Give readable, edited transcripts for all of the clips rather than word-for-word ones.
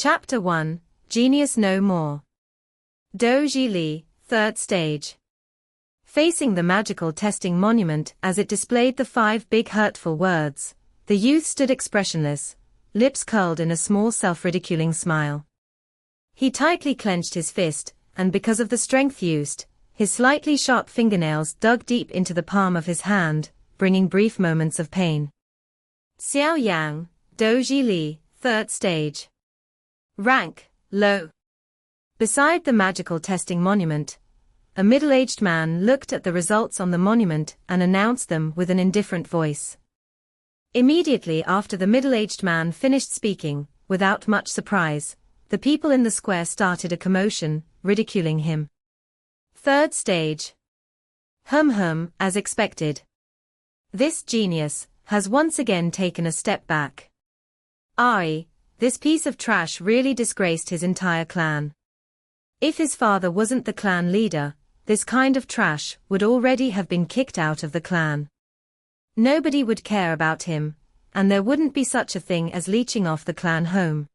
Chapter 1, Genius No More. Dou Li, third stage. Facing the magical testing monument as it displayed the 5 big hurtful words, the youth stood expressionless, lips curled in a small self-ridiculing smile. He tightly clenched his fist, and because of the strength used, his slightly sharp fingernails dug deep into the palm of his hand, bringing brief moments of pain. Xiao Yang, Dou Li, third stage. Rank, low. Beside the magical testing monument, a middle-aged man looked at the results on the monument and announced them with an indifferent voice. Immediately after the middle-aged man finished speaking, without much surprise, the people in the square started a commotion, ridiculing him. Third stage. As expected. This genius has once again taken a step back. This piece of trash really disgraced his entire clan. If his father wasn't the clan leader, this kind of trash would already have been kicked out of the clan. Nobody would care about him, and there wouldn't be such a thing as leeching off the clan home.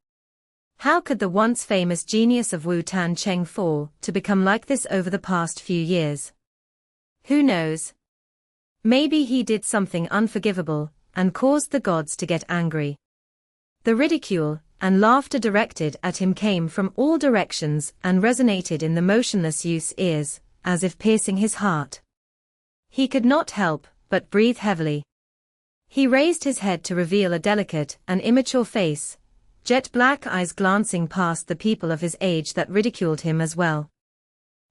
How could the once famous genius of Wu Tan Cheng fall to become like this over the past few years? Who knows? Maybe he did something unforgivable and caused the gods to get angry. The ridicule and laughter directed at him came from all directions and resonated in the motionless youth's ears, as if piercing his heart. He could not help but breathe heavily. He raised his head to reveal a delicate and immature face, jet-black eyes glancing past the people of his age that ridiculed him as well.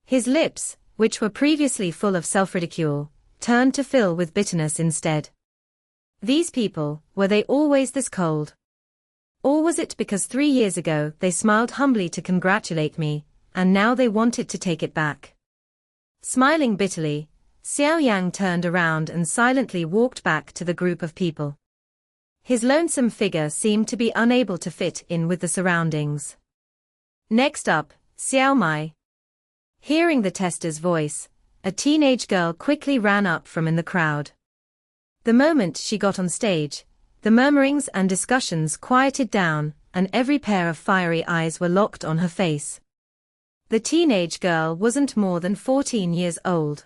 His lips, which were previously full of self-ridicule, turned to fill with bitterness instead. These people, were they always this cold? Or was it because 3 years ago they smiled humbly to congratulate me, and now they wanted to take it back? Smiling bitterly, Xiao Yang turned around and silently walked back to the group of people. His lonesome figure seemed to be unable to fit in with the surroundings. Next up, Xiao Mai. Hearing the tester's voice, a teenage girl quickly ran up from in the crowd. The moment she got on stage, the murmurings and discussions quieted down, and every pair of fiery eyes were locked on her face. The teenage girl wasn't more than 14 years old.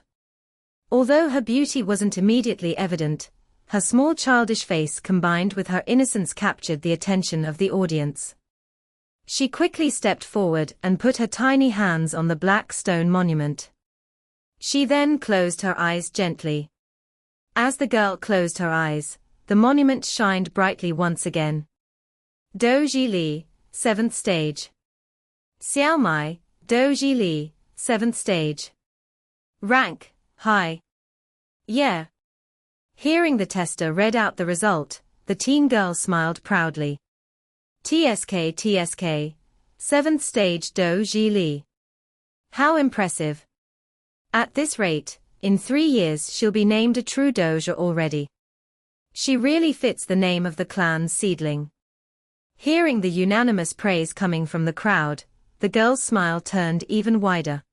Although her beauty wasn't immediately evident, her small childish face combined with her innocence captured the attention of the audience. She quickly stepped forward and put her tiny hands on the black stone monument. She then closed her eyes gently. As the girl closed her eyes, the monument shined brightly once again. Dou Li, 7th stage. Xiao Mai, Dou Li, 7th stage. Rank, high. Yeah. Hearing the tester read out the result, the teen girl smiled proudly. TSK, 7th stage Dou Li. How impressive. At this rate, in 3 years she'll be named a true doja already. She really fits the name of the clan's seedling. Hearing the unanimous praise coming from the crowd, the girl's smile turned even wider.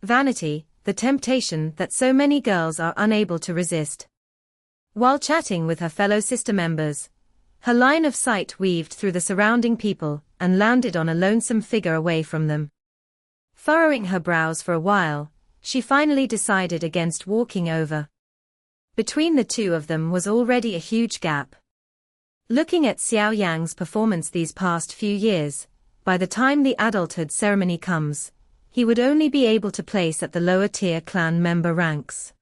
Vanity, the temptation that so many girls are unable to resist. While chatting with her fellow sister members, her line of sight weaved through the surrounding people and landed on a lonesome figure away from them. Furrowing her brows for a while, she finally decided against walking over. Between the two of them was already a huge gap. Looking at Xiao Yang's performance these past few years, by the time the adulthood ceremony comes, he would only be able to place at the lower-tier clan member ranks.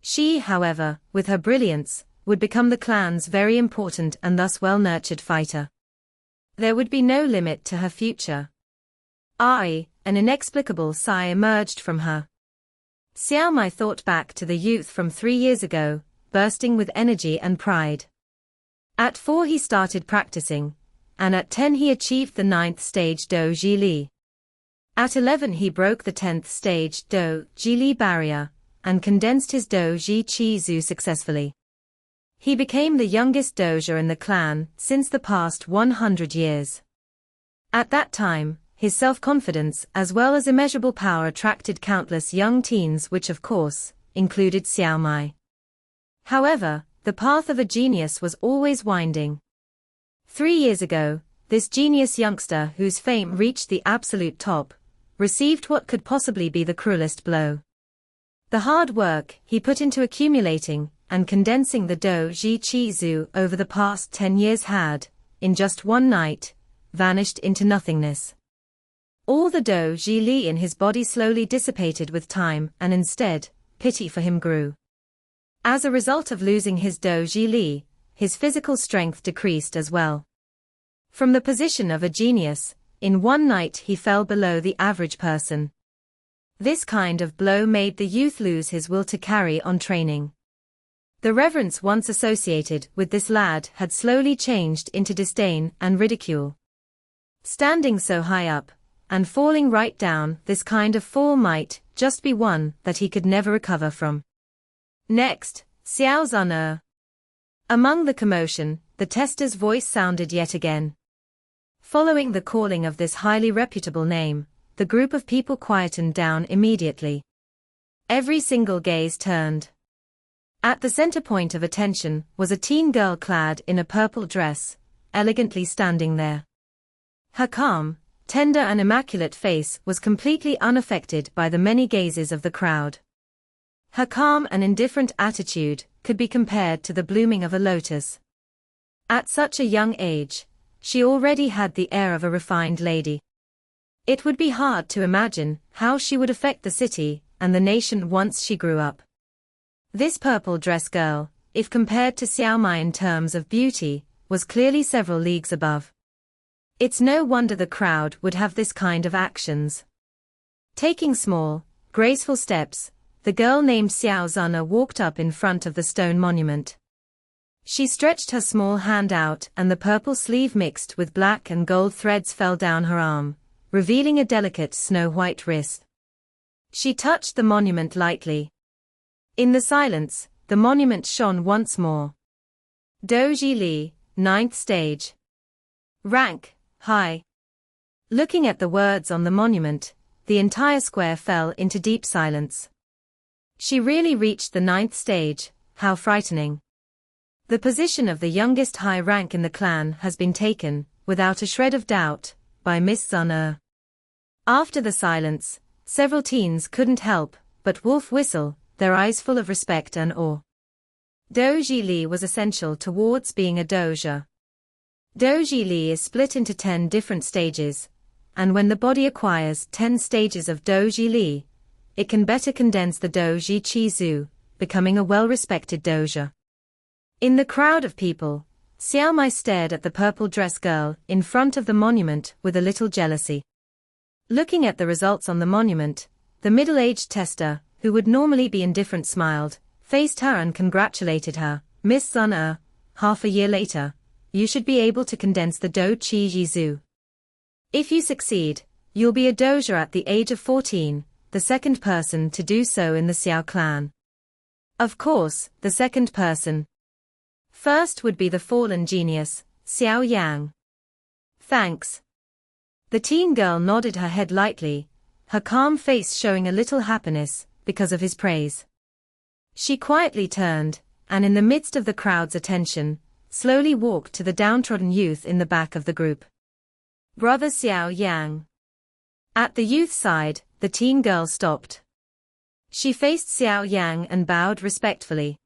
She, however, with her brilliance, would become the clan's very important and thus well-nurtured fighter. There would be no limit to her future. An inexplicable sigh emerged from her. Xiao Mai thought back to the youth from 3 years ago, bursting with energy and pride. At 4 he started practicing, and at 10 he achieved the 9th stage Dou Li. At 11 he broke the 10th stage Dou Li barrier, and condensed his Dou Chi Zu successfully. He became the youngest doja in the clan since the past 100 years. At that time, his self-confidence as well as immeasurable power attracted countless young teens which of course, included Xiao Mai. However, the path of a genius was always winding. 3 years ago, this genius youngster whose fame reached the absolute top, received what could possibly be the cruelest blow. The hard work he put into accumulating and condensing the Dou Ji Qi Zhu over the past 10 years had, in just one night, vanished into nothingness. All the Dou Ji Li in his body slowly dissipated with time, and instead, pity for him grew. As a result of losing his Dou Ji Li, his physical strength decreased as well. From the position of a genius, in one night he fell below the average person. This kind of blow made the youth lose his will to carry on training. The reverence once associated with this lad had slowly changed into disdain and ridicule. Standing so high up, and falling right down, this kind of fall might just be one that he could never recover from. Next, Xiao Zun. Among the commotion, the tester's voice sounded yet again. Following the calling of this highly reputable name, the group of people quietened down immediately. Every single gaze turned. At the center point of attention was a teen girl clad in a purple dress, elegantly standing there. Her calm, tender and immaculate face was completely unaffected by the many gazes of the crowd. Her calm and indifferent attitude could be compared to the blooming of a lotus. At such a young age, she already had the air of a refined lady. It would be hard to imagine how she would affect the city and the nation once she grew up. This purple dress girl, if compared to Xiao Mai in terms of beauty, was clearly several leagues above. It's no wonder the crowd would have this kind of actions. Taking small, graceful steps, the girl named Xiao Zun walked up in front of the stone monument. She stretched her small hand out and the purple sleeve mixed with black and gold threads fell down her arm, revealing a delicate snow-white wrist. She touched the monument lightly. In the silence, the monument shone once more. Dou Ji Li, 9th stage. Rank, high. Looking at the words on the monument, the entire square fell into deep silence. She really reached the 9th stage, how frightening. The position of the youngest high rank in the clan has been taken, without a shred of doubt, by Miss Zun. After the silence, several teens couldn't help but wolf whistle, their eyes full of respect and awe. Dou Ji Li was essential towards being a doja. Dou Ji Li is split into 10 different stages, and when the body acquires 10 stages of Dou Ji Li, it can better condense the Dou Ji Qi Zhu, becoming a well-respected doja. In the crowd of people, Xiao Mai stared at the purple dress girl in front of the monument with a little jealousy. Looking at the results on the monument, the middle-aged tester, who would normally be indifferent, smiled, faced her and congratulated her. Miss Zun, half a year later, you should be able to condense the Dou Qi Zhu. If you succeed, you'll be a doja at the age of 14, the second person to do so in the Xiao clan. Of course, the second person. First would be the fallen genius, Xiao Yang. Thanks. The teen girl nodded her head lightly, her calm face showing a little happiness because of his praise. She quietly turned, and in the midst of the crowd's attention, slowly walked to the downtrodden youth in the back of the group. Brother Xiao Yang. At the youth's side, the teen girl stopped. She faced Xiao Yang and bowed respectfully.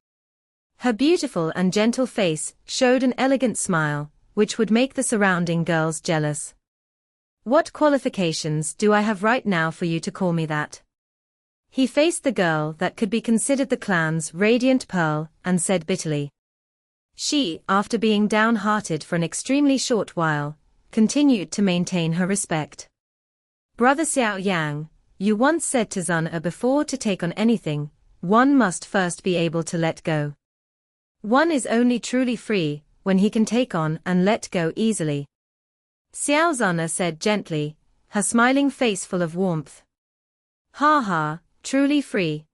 Her beautiful and gentle face showed an elegant smile, which would make the surrounding girls jealous. What qualifications do I have right now for you to call me that? He faced the girl that could be considered the clan's radiant pearl, and said bitterly. She, after being downhearted for an extremely short while, continued to maintain her respect. Brother Xiao Yang, you once said to Zun before to take on anything, one must first be able to let go. One is only truly free when he can take on and let go easily. Xiao Zun said gently, her smiling face full of warmth. Ha ha, truly free.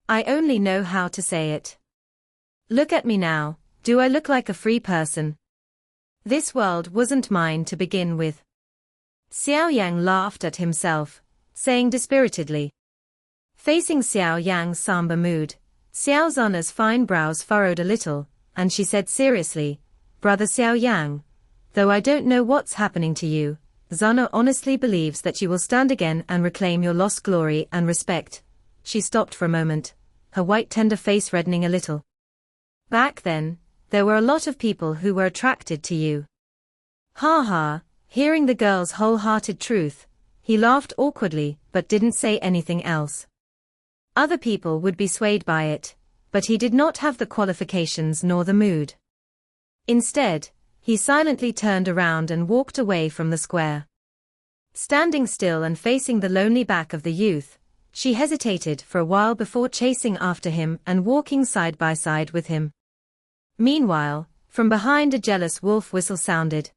I only know how to say it. Look at me now, do I look like a free person? This world wasn't mine to begin with. Xiao Yang laughed at himself, saying dispiritedly. Facing Xiao Yang's somber mood, Xiao Zun's fine brows furrowed a little, and she said seriously, Brother Xiao Yang, though I don't know what's happening to you, Zana honestly believes that you will stand again and reclaim your lost glory and respect. She stopped for a moment, her white tender face reddening a little. Back then, there were a lot of people who were attracted to you. Ha ha, hearing the girl's wholehearted truth, he laughed awkwardly but didn't say anything else. Other people would be swayed by it, but he did not have the qualifications nor the mood. Instead, he silently turned around and walked away from the square. Standing still and facing the lonely back of the youth, she hesitated for a while before chasing after him and walking side by side with him. Meanwhile, from behind a jealous wolf whistle sounded.